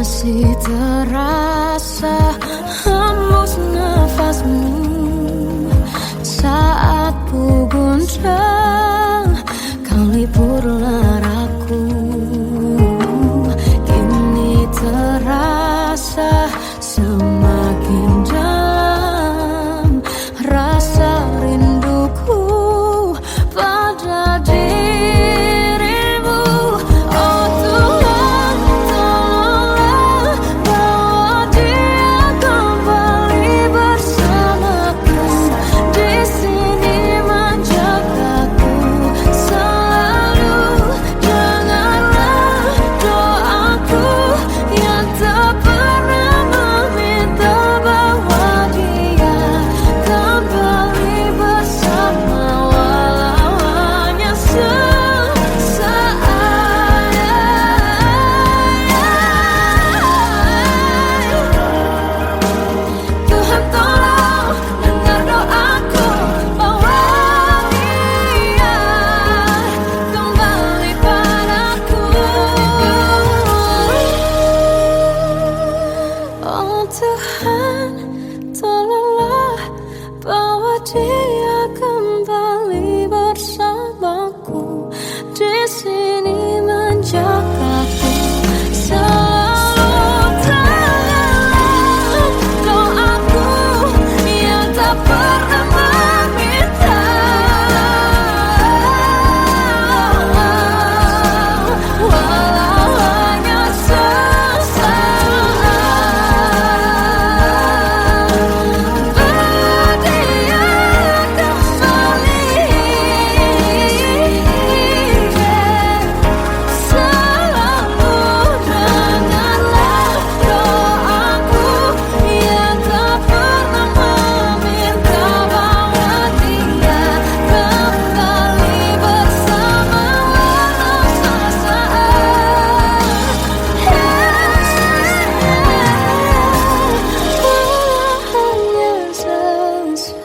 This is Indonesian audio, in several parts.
masih terasa hembus nafasmu saat ku goncang, kau lipurlah raku. Kini terasa semakin dalam rasa rinduku pada dirimu. Oh Tuhan, tolonglah bawa dia kembali bersamaku. Di sini menjagaku selalu. Dengarlah doaku yang tak pernah meminta bawa dia kembali bersama, walau hanya sesaat. Tuhan tolong dengar doaku, bawa dia kembali padaku. Oh Tuhan, tolonglah bawa dia kembali bersamaku. Di sini menjagaku selalu. Dengarlah doaku yang tak pernah meminta, walau hanya sesaat. Berdia kembali selalu. Dengarlah doaku yang tak pernah meminta, bawa dia kembali bersama, walau sesaat. Hanya sesaat.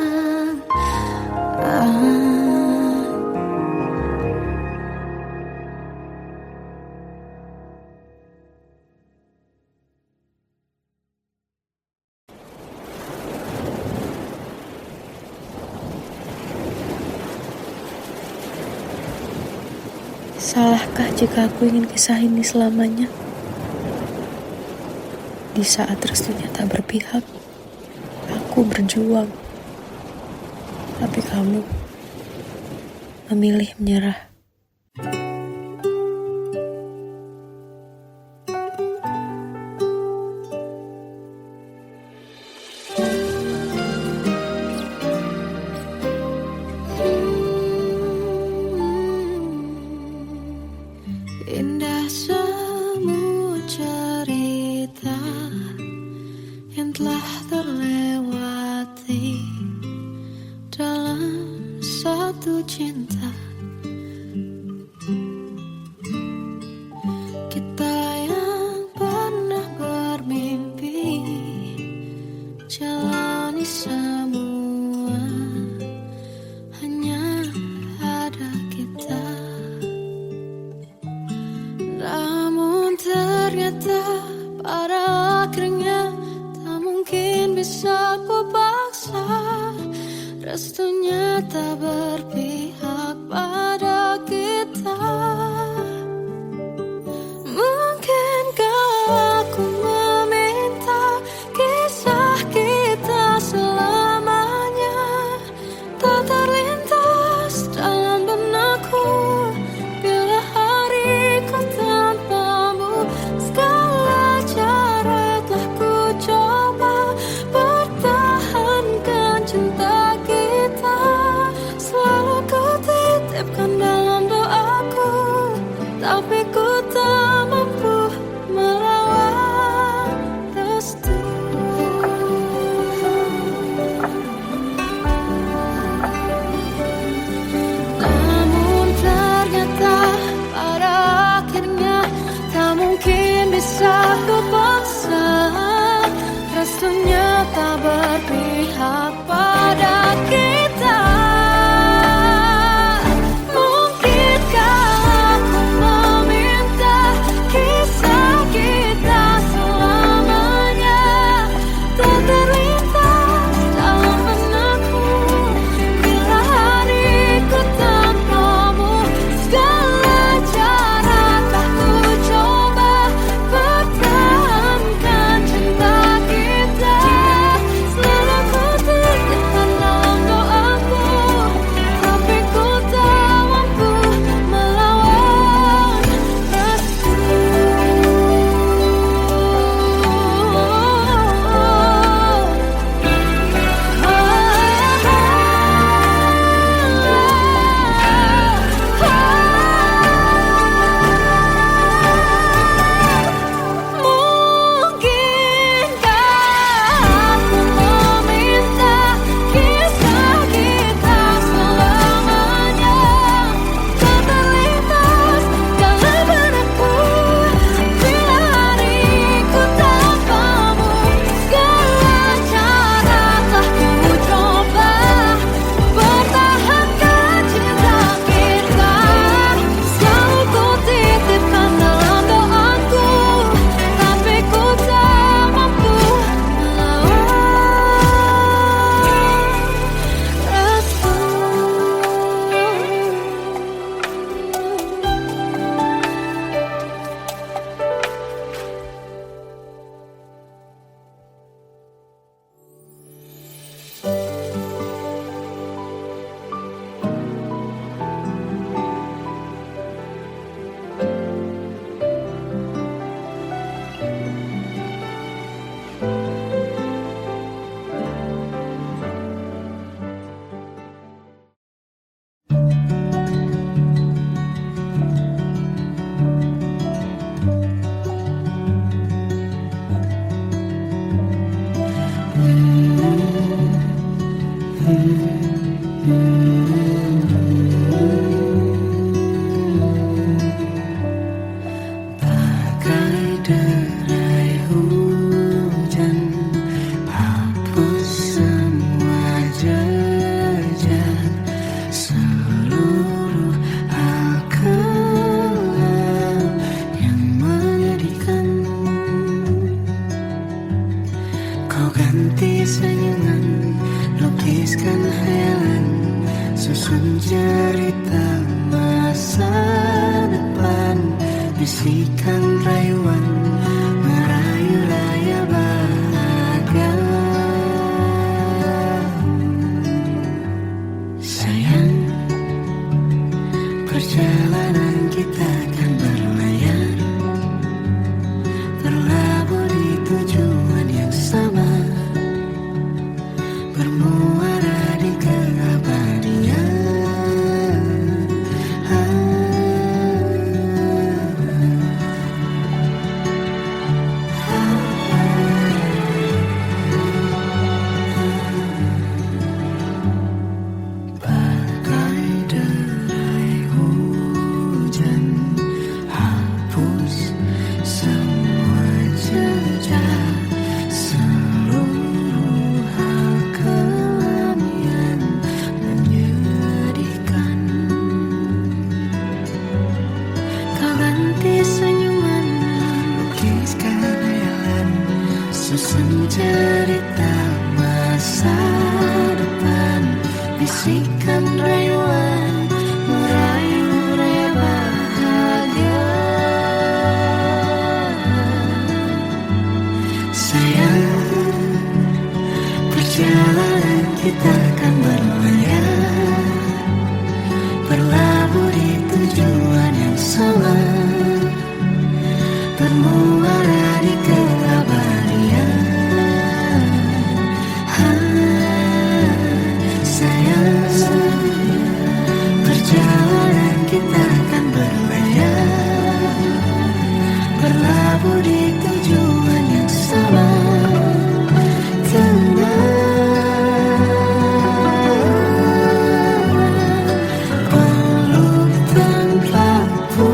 Salahkah jika aku ingin kisah ini selamanya? Di saat restunya tak berpihak, aku berjuang. Tapi kamu memilih menyerah. Indah semua cerita yang telah terlewati dalam satu cinta. Kita yang pernah bermimpi jalani semua, hanya ada kita. Namun ternyata pada akhirnya tak mungkin bisa ku paksa. Restunya tak berpihak pada kita. Mungkinkah aku meminta kisah kita selamanya tak terlintas dalam benakku bila hariku tanpamu. Segala cara telah ku coba pertahankan cinta kita. Selalu ku titipkan dalam doaku. Kau ganti senyuman, lukiskan khayalan, susun cerita masa depan, bisikan rayuan, merayu raya bahagia. Sayang, perjalanan kita akan berlayar, berlabuh di tujuan yang sama, bermuara di keabadian. Bagai derai hujan, hapus semua jejak, seluruh hal kelam yang menyedihkan. Kau ganti senyuman, lukiskan khayalan, susun cerita masa depan, bisikan rayuan, merayu raya bahagia. Sayang, perjalanan kita akan berlayar, berlabuh di tujuan yang sama, bermuara di keabadian. Sayang, perjalanan kita akan berlayar, berlabuh di tujuan yang sama. Peluk tanpaku,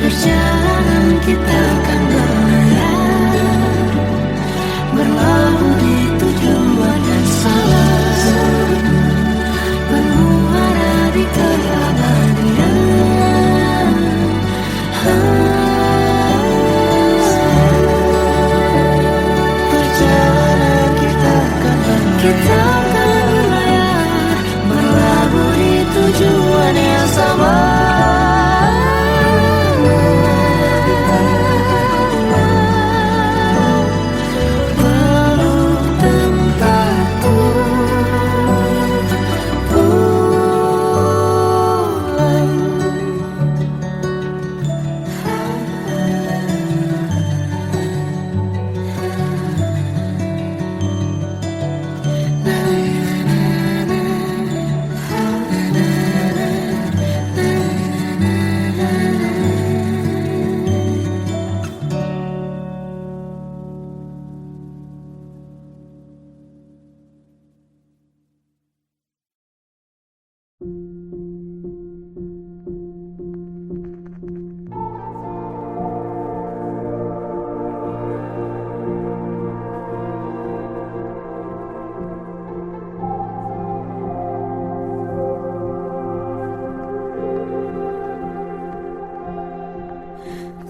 perjalanan kita akan berlayar, berlabuh di tujuan yang sama, bermuara di keabadian. Perjalanan kita akan berlayar, berlabuh di tujuan yang sama.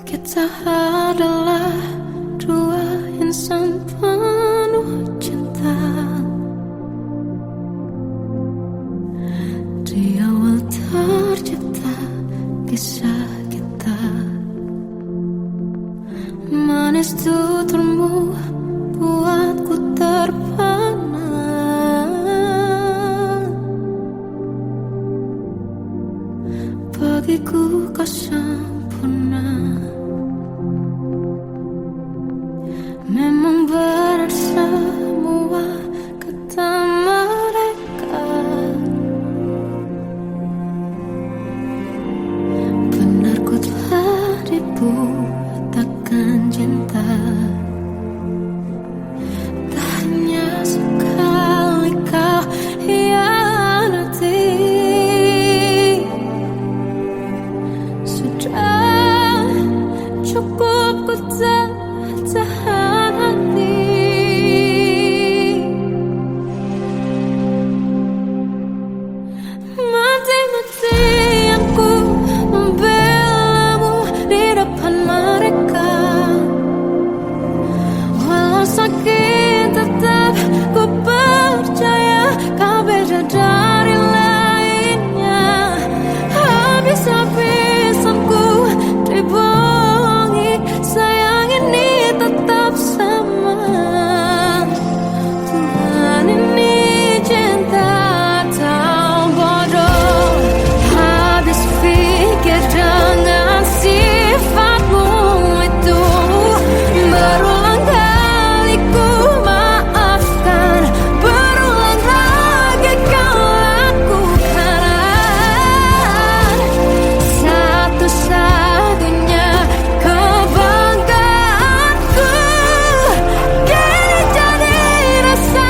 Kita adalah dua insan penuh cinta. Di awal tercipta kisah kita, manis tuturmu buatku terpana. Bagiku kau sempurna. ku tak tahan hati. Mati-matian ku membelamu di depan mereka. Walau sakit tetap ku percaya kau beda dari lainnya. Habis-habisan ku dibohongi, sayang ini tetap sama. Tuhan ini cinta atau bodoh. Habis pikir dengan sifatmu itu. Berulang kali ku maafkan, berulang lagi kau lakukan. Satu-satunya kebanggaanku kini jadi rasa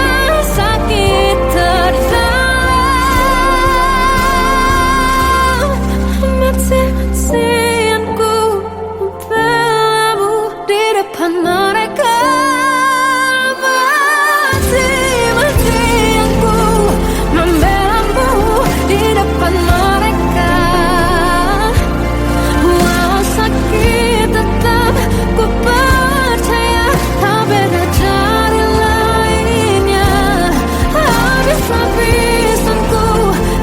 sakit terdalam. Mati-matian ku membelamu di depan mereka. Mati-matian ku membelamu di depan mereka. Walau sakit tetap ku percaya kau beda dari lainnya. Habis-habisan ku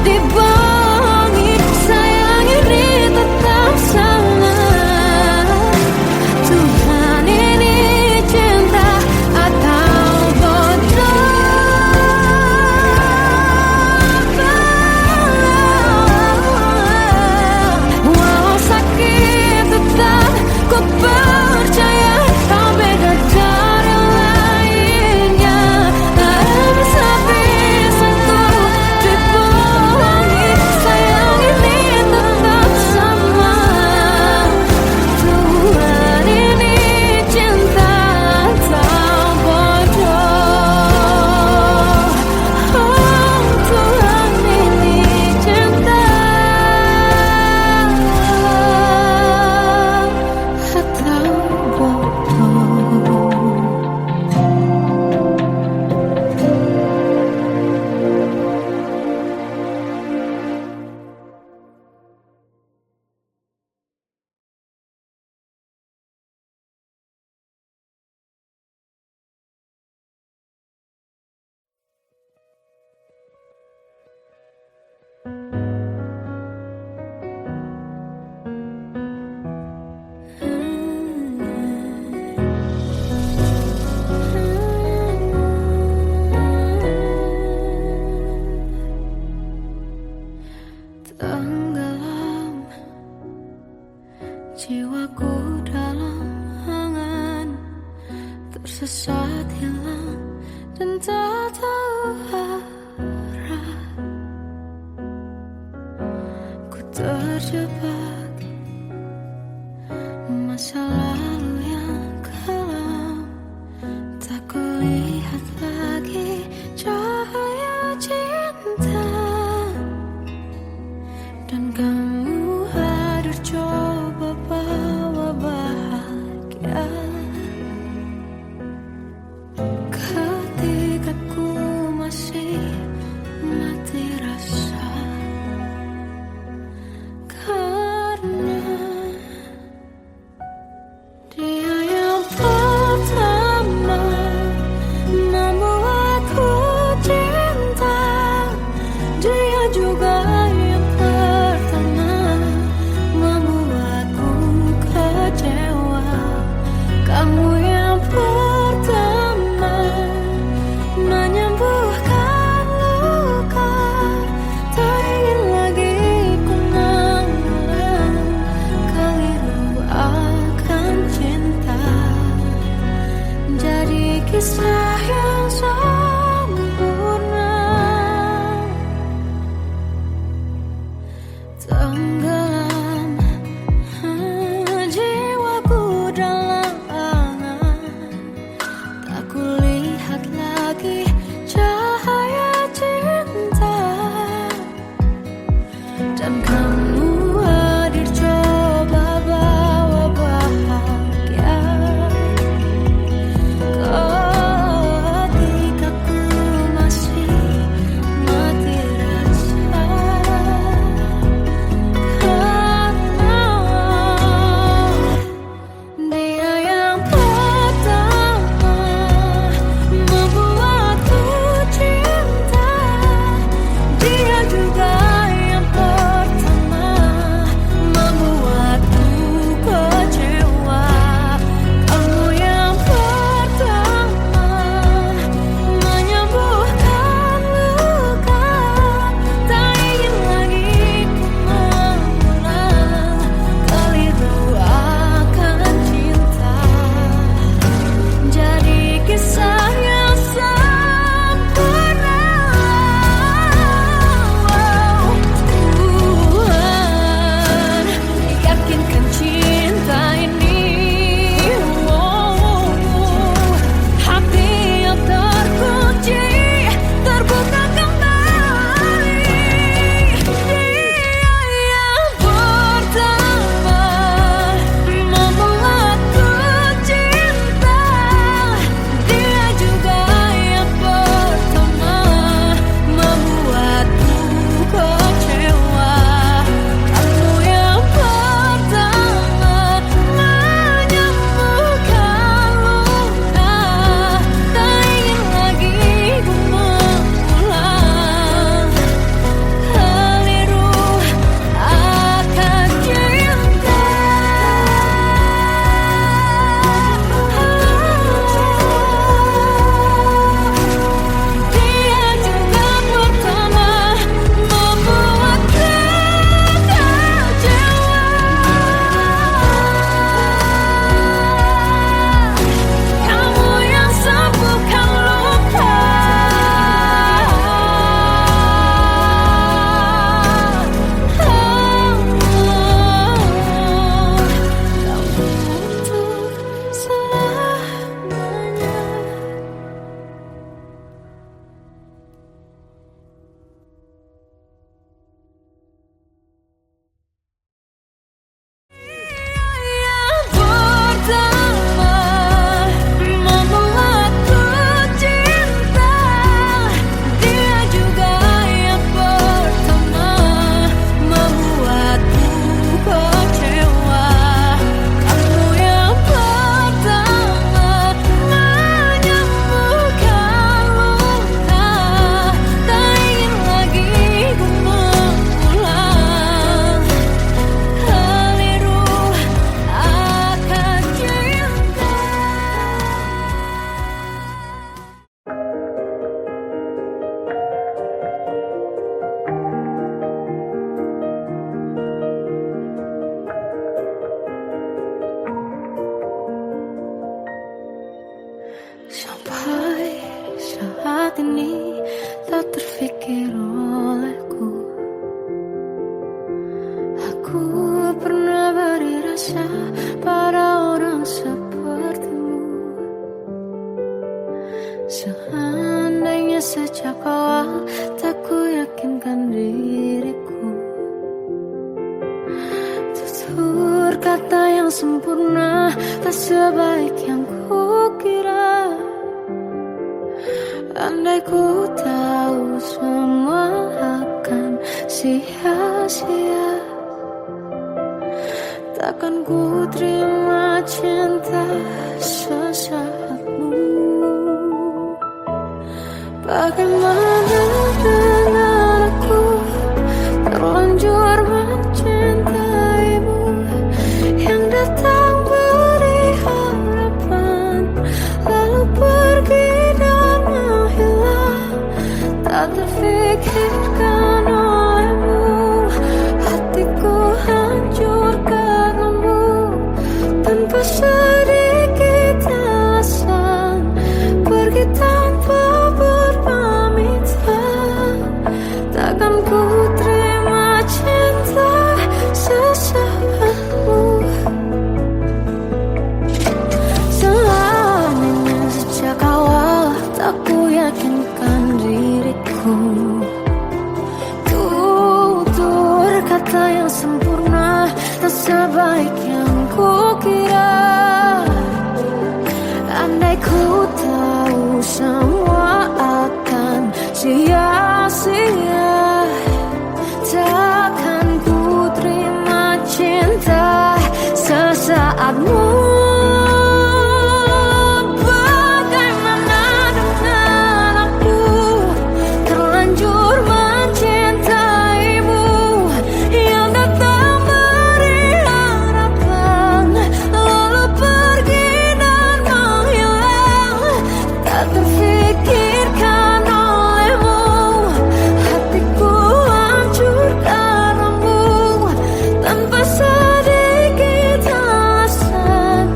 dibohongi, sayang ini tetap sama. Tuhan ini cinta atau bodoh. Walau sakit tetap ku percaya kau beda dari lainnya. Habis-habisan ku dibohongi, sayang ini tetap sama. Tuhan ini cinta atau bodoh. Oh, Tuhan ini cinta atau bodoh. Tenggelam jiwaku dalam angan, tersesat hilang dan tak tahu arah. Ku terjebak masa lalu yang kelam, tak kulihat lagi cahaya cinta. Dan kamu hadir coba bawa bahagia. Ketika ku masih mati rasa, karena Sampai saat ini tak terfikir olehku. Aku pernah beri rasa pada orang sepertimu. Seandainya sejak awal tak ku yakinkan diriku. Tutur kata yang sempurna tak sebaik yang ku kira. Andai ku tahu semua akan sia-sia, takkan ku terima cinta sesaatmu. Bagaimana dengan aku terlanjur mencintaimu, yang datang beri harapan lalu pergi dan menghilang. Tak terfikirkan olehmu, hatiku hancur karenamu. Tanpa sedikit alasan, pergi tanpa berpamitan. Takkan ku terima cinta sesaatmu. Seandainya sejak awal tak ku yakinkan diriku. Tutur kata yang sempurna tak sebaik yang ku kira. Andai ku tahu semua akan sia-sia, takkan ku terima cinta sesaatmu. Bagaimana dengan aku terlanjur mencintaimu, yang datang beri harapan lalu pergi dan menghilang. Tak terfikirkan olehmu, hatiku hancur karenamu. Tanpa sedikit alasan,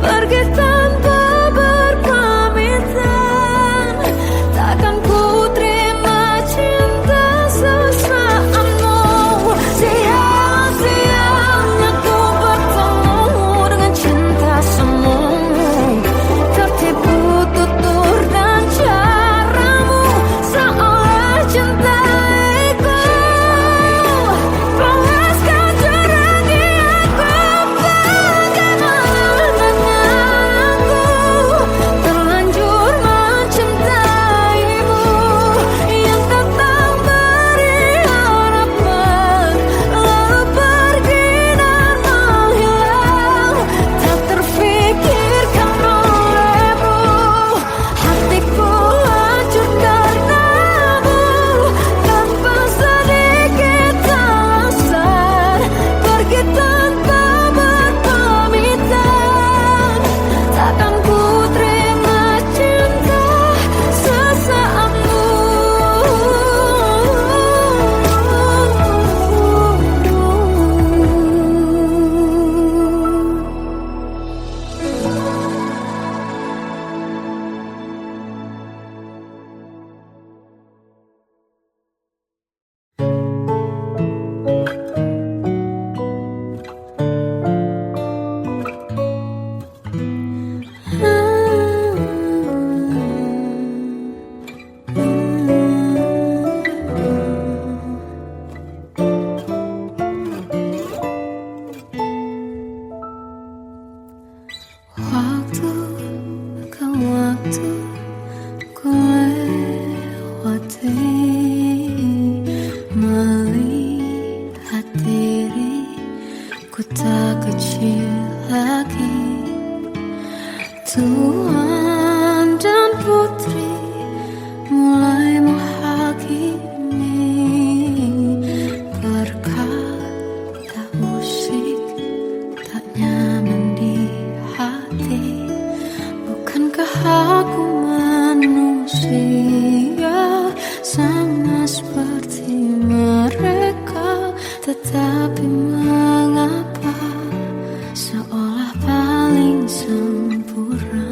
pergi tanpa berpamitan. Takkan ku terima cinta sesaatmu. Sia-sianya ku bertemu dengan cinta semu. Tertipu tutur dan caramu, seolah cintaiku. Panaskan jerangi aku. Bagaimana dengan aku terlanjur mencintaimu, yang datang beri harapan lalu pergi dan menghilang. Tak terfikirkan olehmu, hatiku hancur karenamu. Tanpa sedikit alasan, pergi tanpa berpamitan. Takkan ku terima cinta sesaatmu. Waktu ke waktu ku lewati, melihat diriku tak kecil lagi. Tuan dan putri mulai menghakimi. Berkata musik tak nyaman di hati. Bukankah aku manusia sama seperti mereka? Tetapi mengapa seolah paling sempurna?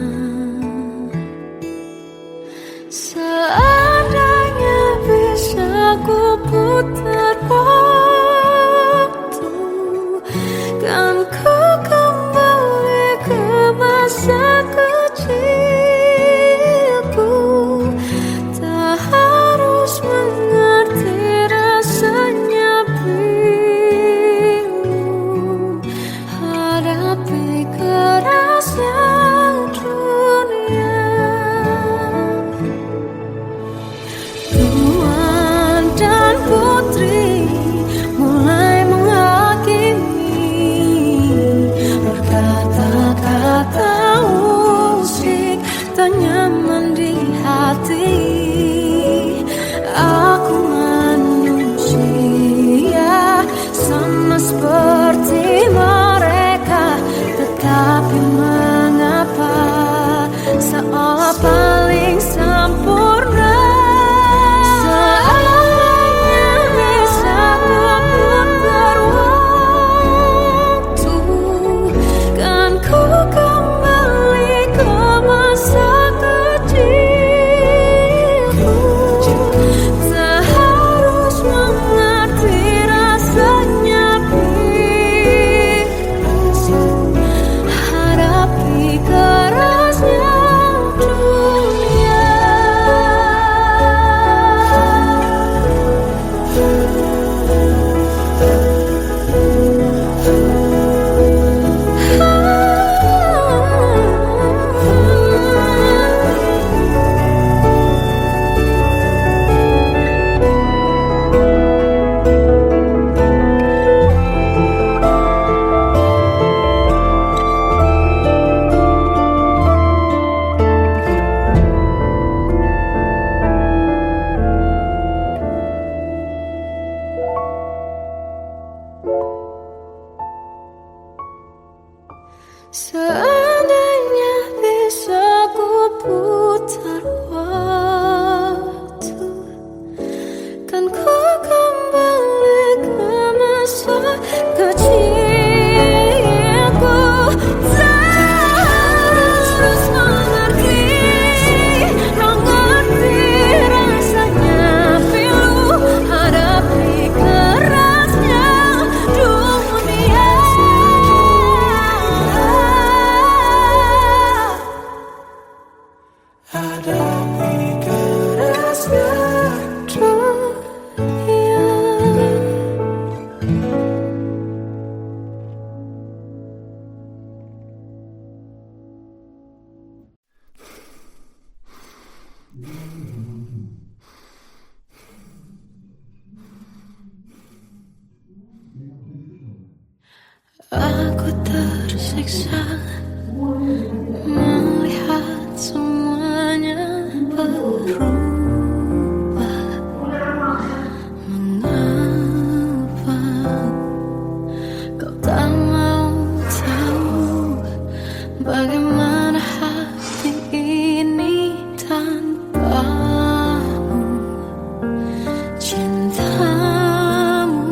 mengapa seolah paling sempurna. Seandainya bisa kuputar waktu, kan ku kembali ke masa kecilku. Tak harus mengerti rasanya pilu, hadapi kerasnya dunia. Seandainya bisa ku putar waktu, kan ku kembali ke masa kecilku. Tak harus mengerti rasanya pilu, hadapi kerasnya dunia. Hadapi kerasnya dunia. Aku tersiksa melihat semuanya berubah. Mengapa kau tak mau tahu bagaimana hati ini tanpamu? Cintamu,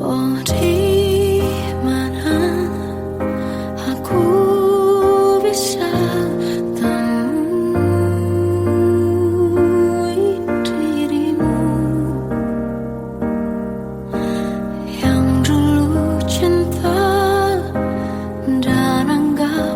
oh di mana aku bisa temui dirimu yang dulu cinta dan anggap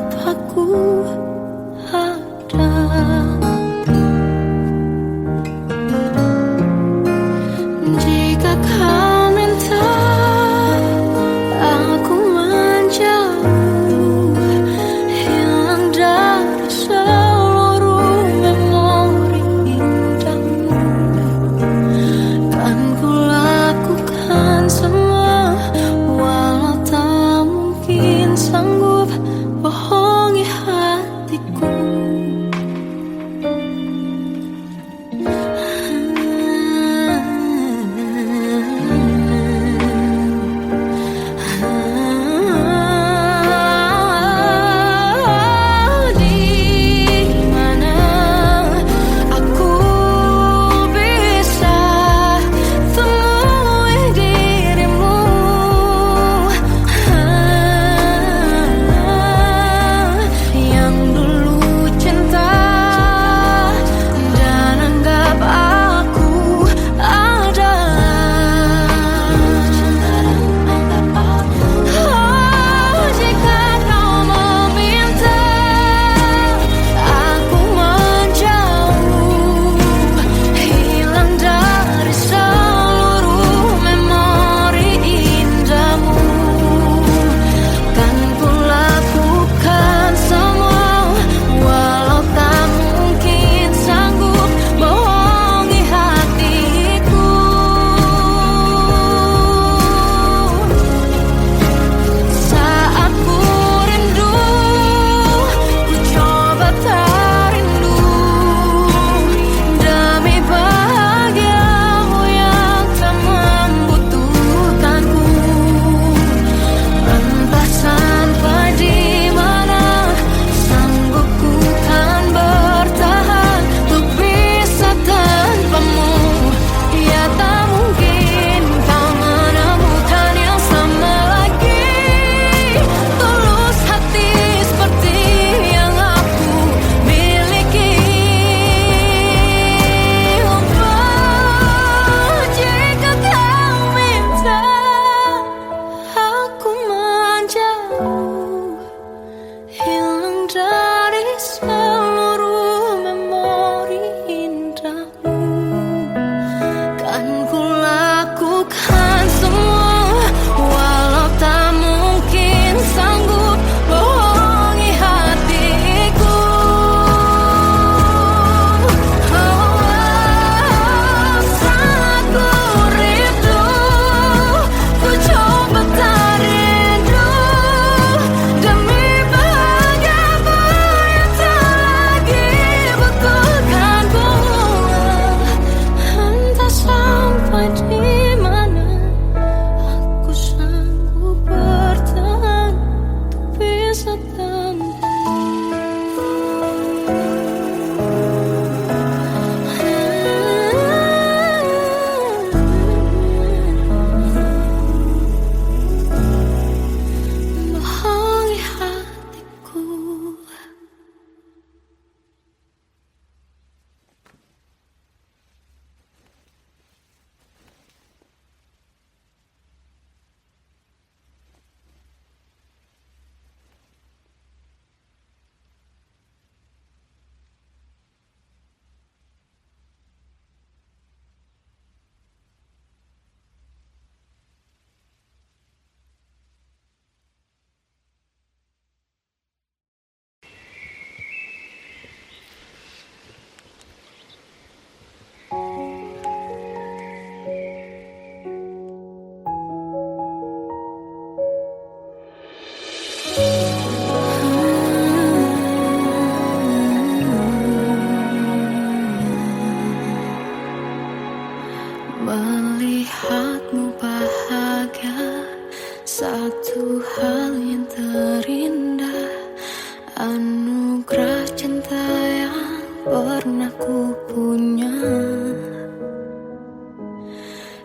Anugerah cinta yang pernah ku punya,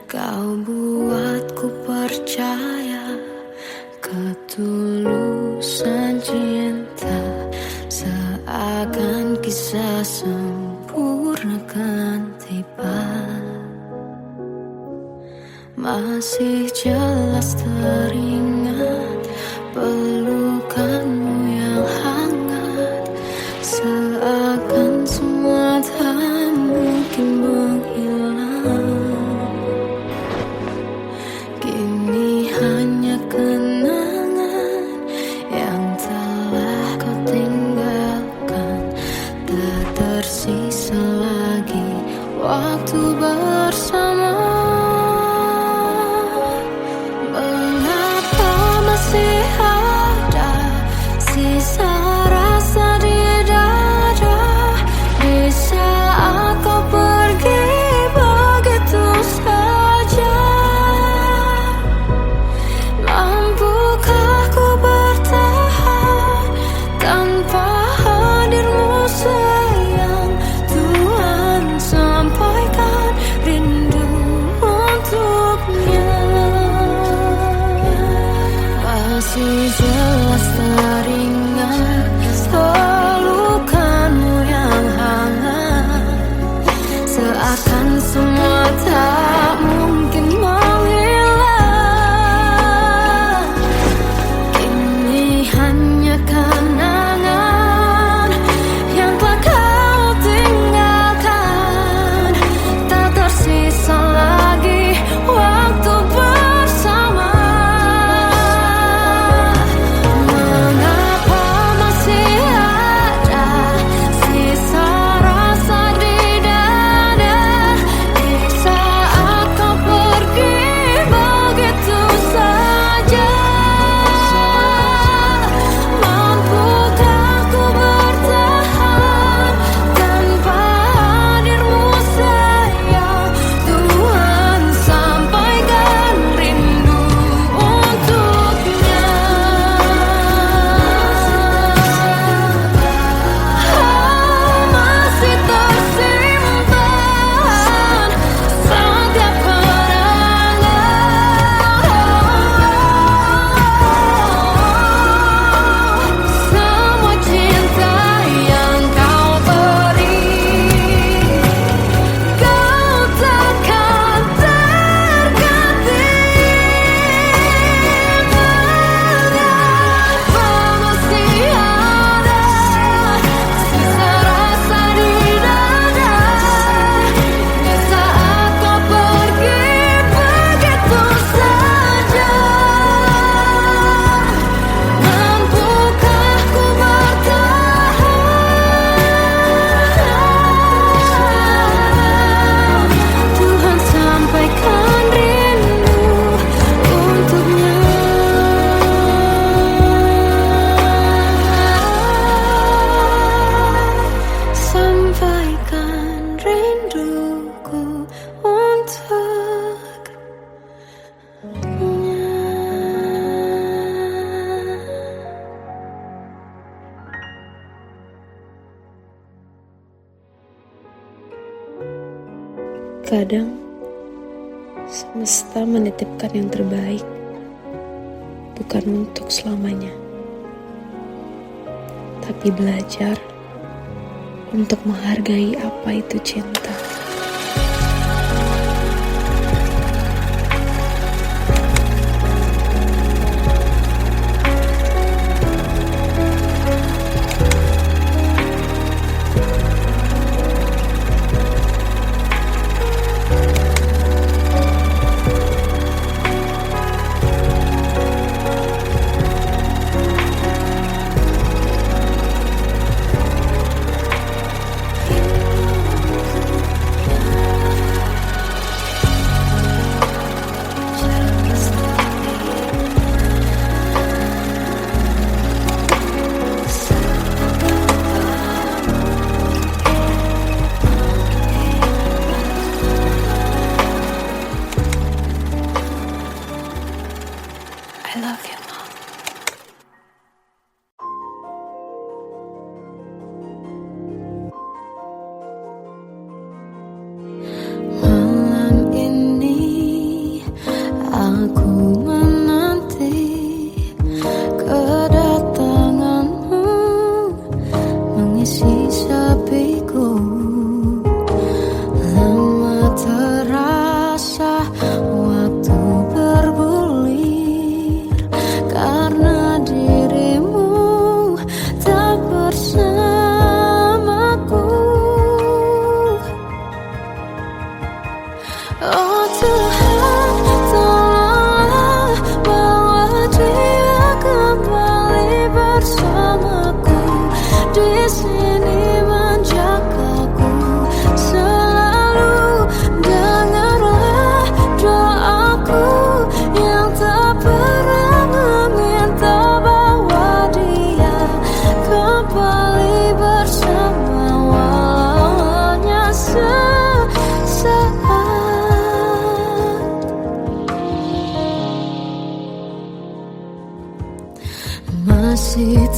kau buatku percaya ketulusan cinta, seakan kisah sempurna kan tiba. Masih jelas teringat pelukanmu yang hangat, seakan semua tak mungkin menghilang. Kini hanya kenangan yang telah kau tinggalkan, tak tersisa lagi waktu bersama. Masih ada sisa rasa di dada di saat kau pergi begitu saja. Mampukah ku bertahan tanpa hadirmu sayang? Tuhan sampaikan rindu untuknya. Masih jelas teringat pelukanmu yang hangat, seakan semua tak mungkin menghilang. Kini hanya kenangan yang telah kau tinggalkan, tak tersisa lagi waktu bersama. Kadang semesta menitipkan yang terbaik, bukan untuk selamanya, tapi belajar untuk menghargai apa itu cinta.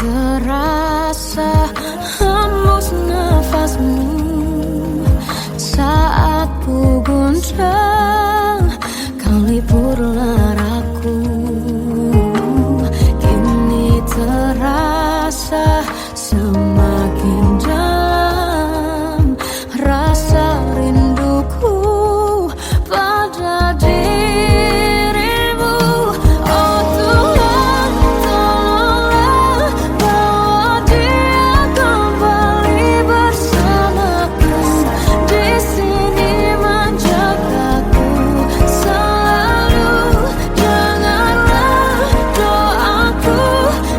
terasa hembus nafasmu saat ku guncang, kau liburlah raku. Kini terasa semakin dalam rasa rinduku pada dirimu. Oh Tuhan, tolonglah bawa dia kembali bersamaku. Di sini menjagaku selalu. Janganlah doaku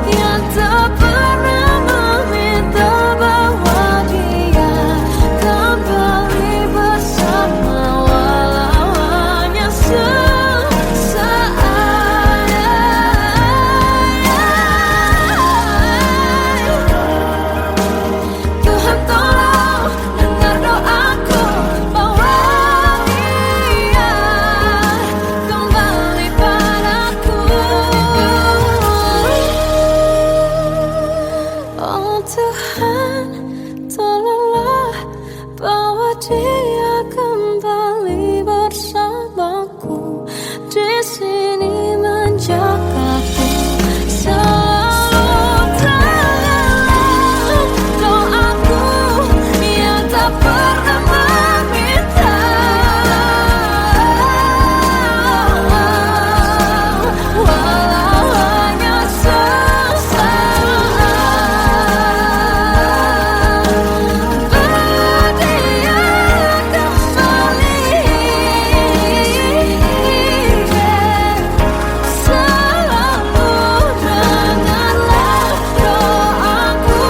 yang tak pernah meminta bawa dia kembali bersama, walau hanya sesaat. Tuhan tolong dengar doaku, bawa dia kembali padaku. Oh Tuhan, tolonglah bawa dia kembali bersamaku. Di sini menjagaku selalu. Dengarlah doaku yang tak pernah meminta, walau hanya sesaat. Bawa dia kembali selalu. Dengarlah doaku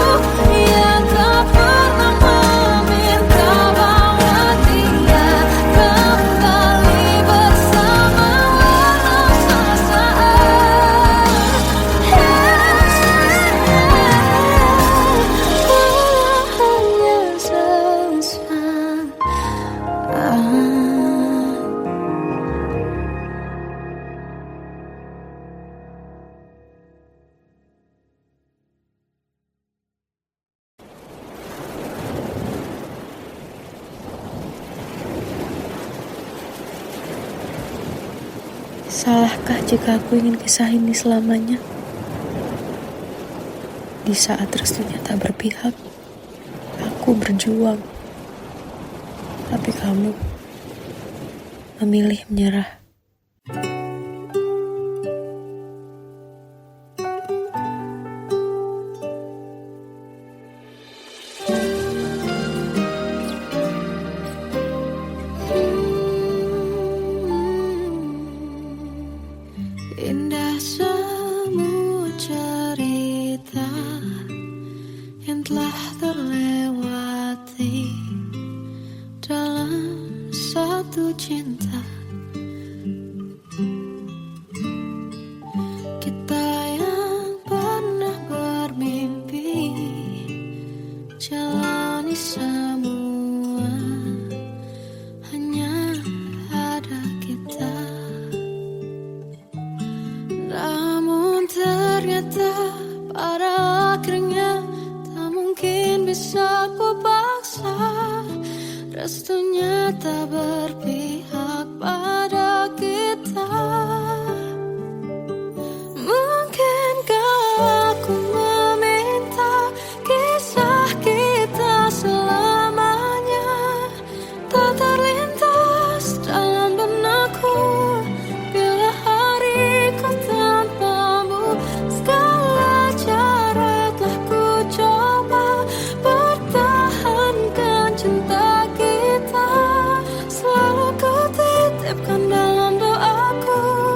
yang tak pernah meminta, bawa dia kembali bersama, walau sesaat. Walau hanya sesaat. Salahkah jika aku ingin kisah ini selamanya? Di saat restunya tak berpihak, aku berjuang. Tapi kamu memilih menyerah. Indah semua cerita yang telah terlewati dalam satu cinta. Kita yang pernah bermimpi jalani semua, hanya ada kita. Namun ternyata pada akhirnya tak mungkin bisa ku paksa. Restunya tak berpihak pada kita. Mungkinkah aku meminta kisah kita selamanya tak terlintas dalam benakku bila hariku tanpamu. Segala cara telah ku coba pertahankan cinta kita. Selalu ku titipkan dalam doaku.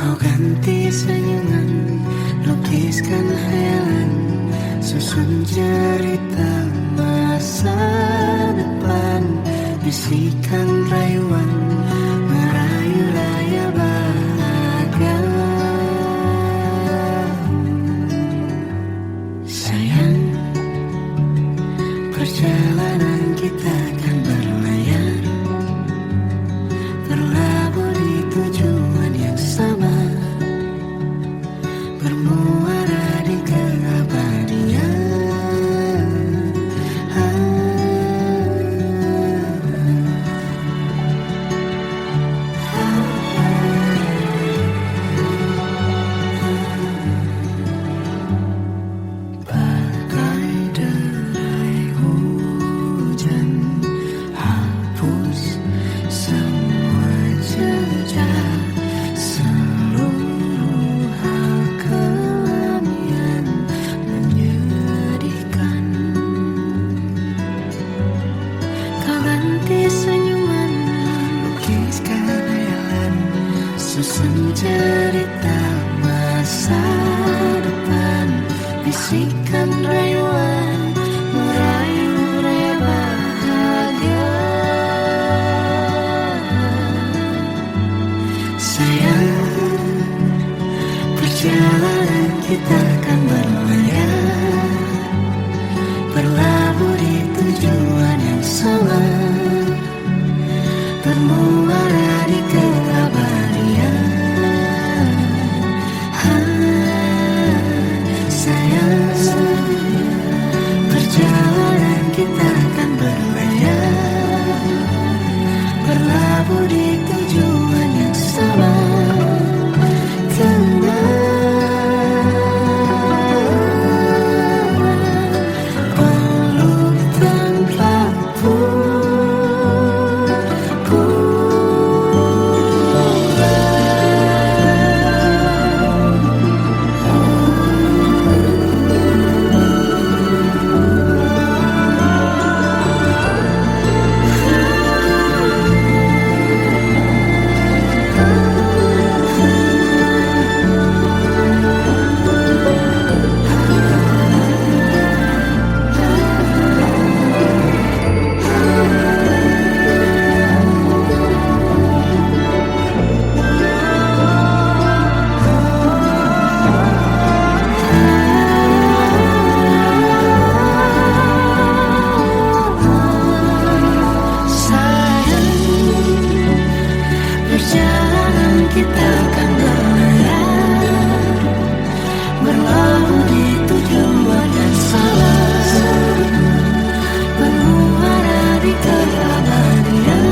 Kau ganti senyuman, lukiskan hayalan, susun cerita masa depan, bisikan rayuan, merayu raya bahagia. Sayang, perjalanan kita akan berlayar, berlabuh di tujuan yang sama, bermuara di keabadian. Bagai derai hujan, hapus semua jejak, seluruh hal kelam yang menyedihkan. Kau ganti senyuman, lukiskan hayalan, susun cerita masa depan, bisikan rayuan, merayu raya bahagia. Sayang, perjalanan kita akan berlayar, berlabuh di tujuan yang sama, bermuara di keabadian. Sayang, perjalanan kita akan berlayar, berlabuh di tujuan yang sama, peluk tanpa perjalanan kita akan berlayar, berlabuh di tujuan yang sama, bermuara di keabadian.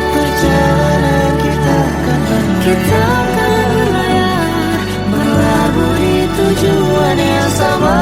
Perjalanan kita akan berlayar, berlabuh di tujuan yang sama.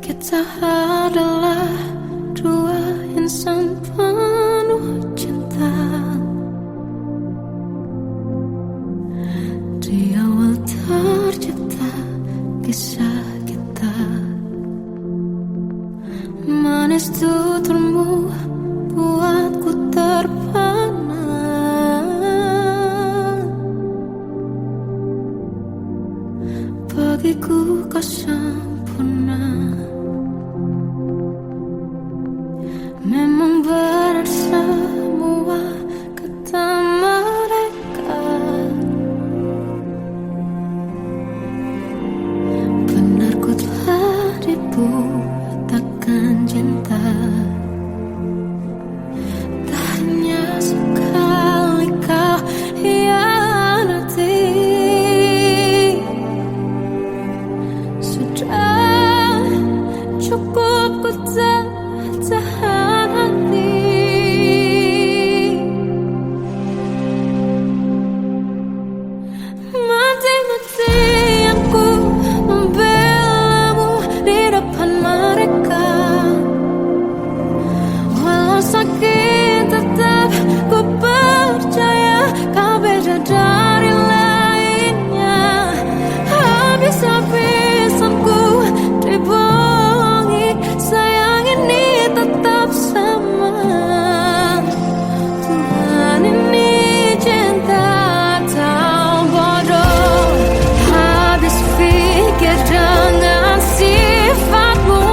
Kita adalah dua insan penuh cinta. Di awal tercipta kisah kita, manis tuturmu buatku terpana. Bagiku kau sempurna. Memang benar semua kata mereka. Benar ku telah dibutakan cinta. Tak hanya sekali kau hianati. Sudah cukup ku tahan hati. Mati-matian ku membelamu di depan mereka. Walau sakit tetap ku percaya kau beda dari lainnya. Habis-habisan ku dibohongi, sayang ini tetap sama. Tuhan ini cinta atau bodoh. Habis pikir dengan sifatmu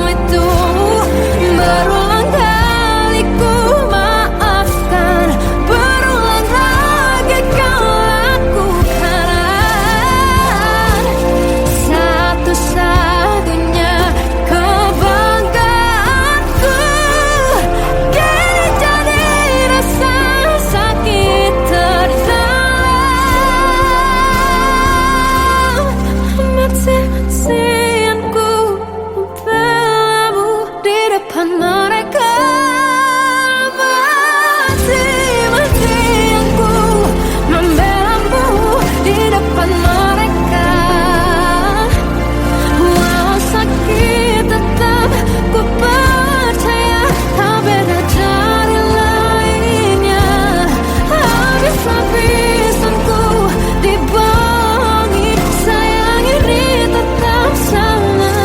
itu. Berulang kali ku maafkan, berulang lagi kau lakukan. Satu-satunya kebanggaanku kini jadi rasa sakit terdalam. Mati-matian ku membelamu di depan mereka. Mati-matian ku membelamu di depan mereka. Walau sakit tetap ku percaya kau beda dari lainnya. Habis-habisan ku dibohongi, sayang ini tetap sama.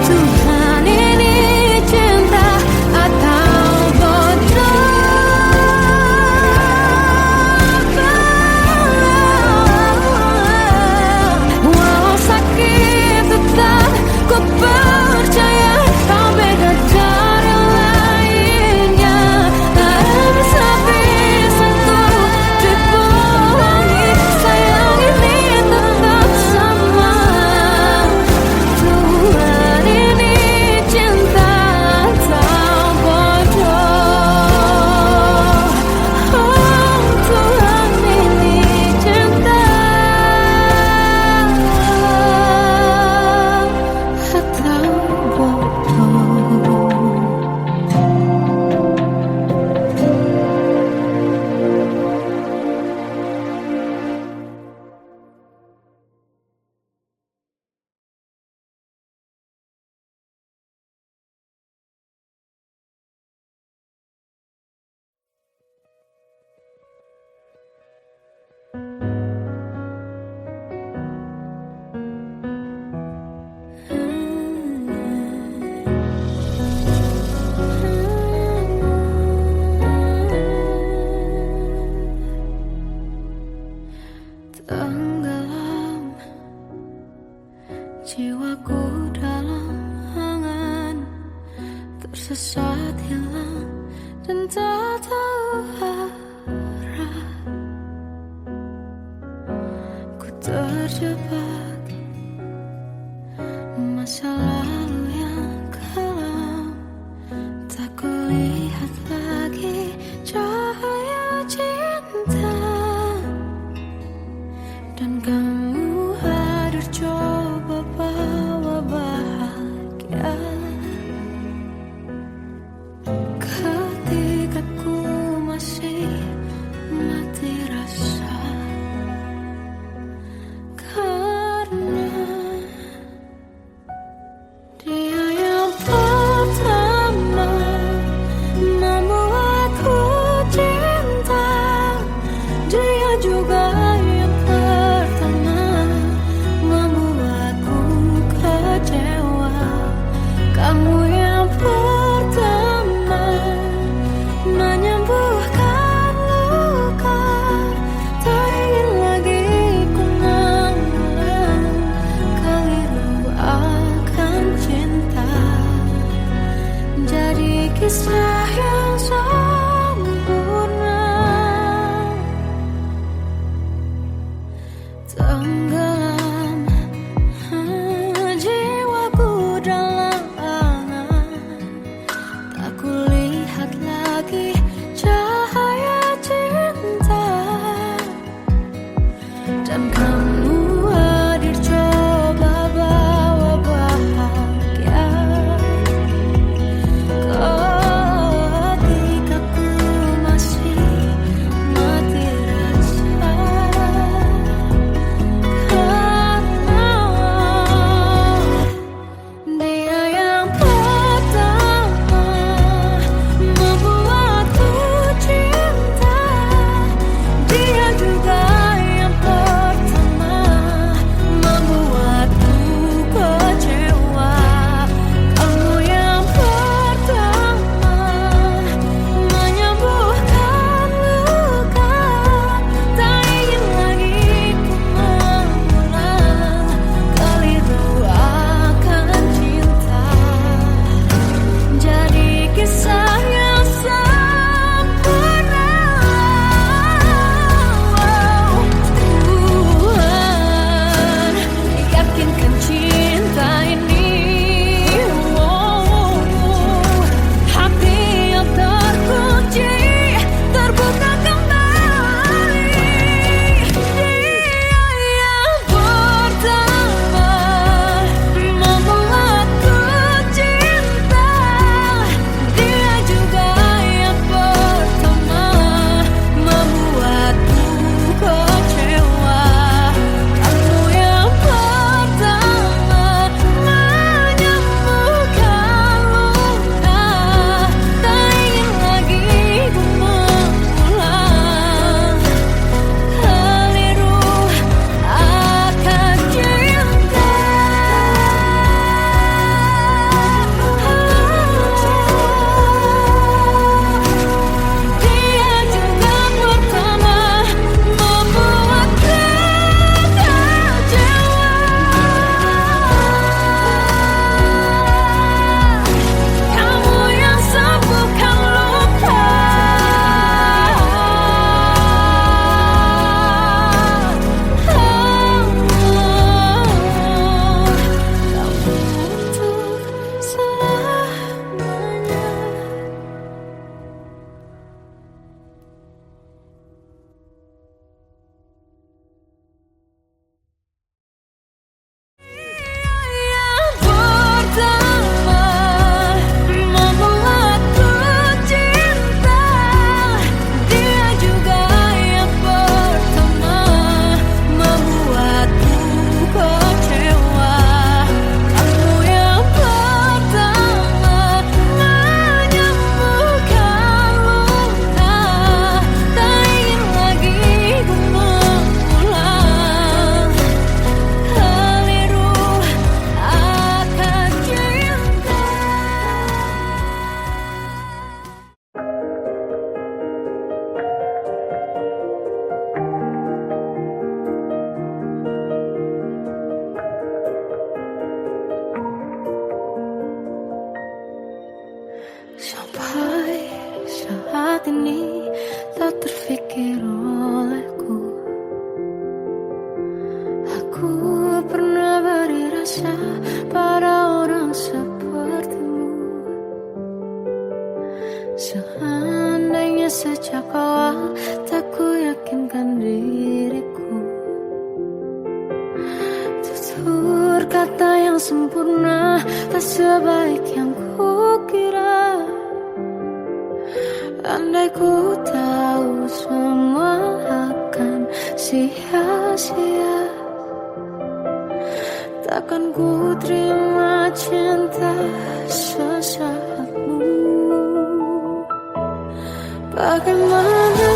Tuhan ini cinta atau bodoh. Walau sakit tetap ku percaya kau beda dari lainnya. Habis-habisan ku dibohongi, sayang ini tetap sama. Tuhan ini cinta atau bodoh. Oh, Tuhan ini cinta atau bodoh. Tenggelam jiwaku dalam angan, tersesat hilang dan tak tahu arah. Ku terjebak masa lalu yang kelam. Tak kulihat lagi cahaya cinta. Dan kamu hadir coba bawa bahagia. Ketika ku masih mati rasa. Karena dia yang pertama membuatku cinta. Dia juga yang pertama membuatku kecewa. Kamu yang pertama menyembuhkan luka. Tak ingin lagi ku mengulang keliru akan cinta. kisah yang sempurna, tenggelam jiwaku dalam angan, tak kulihat lagi cahaya cinta, dan kamu hadir coba bawa bahagia ketika ku masih mati rasa, karena dia yang pertama membuatku cinta, dia juga yang pertama membuatku kecewa. Kamu yang pertama menyembuhkan luka, tak ingin lagi ku mengulang keliru akan cinta. Jadi kisah yang sempurna. Tuhan yakinkan cinta ini, hati yang terkunci terbuka kembali. Dia yang pertama membuatku cinta, dia juga yang pertama membuatku kecewa. Kamu yang pertama menyembuhkan luka, tak ingin lagi ku mengulang keliru akan cinta. Dia juga pertama membuatku kecewa. Kamu yang sembuhkan luka, kamu untuk selamanya. Yang pertama membuatku cinta, dia juga yang pertama membuatku kecewa. Kamu yang pertama menyembuhkan luka, tak ingin lagi ku mengulang keliru akan cinta. Sampai saat ini tak terfikir olehku, aku pernah beri rasa pada orang sepertimu. Seandainya sejak awal tak ku yakinkan diriku, tutur kata yang sempurna tak sebaik yang kukira. Andai ku tahu semua akan sia-sia, takkan ku terima cinta sesaatmu. Bagaimana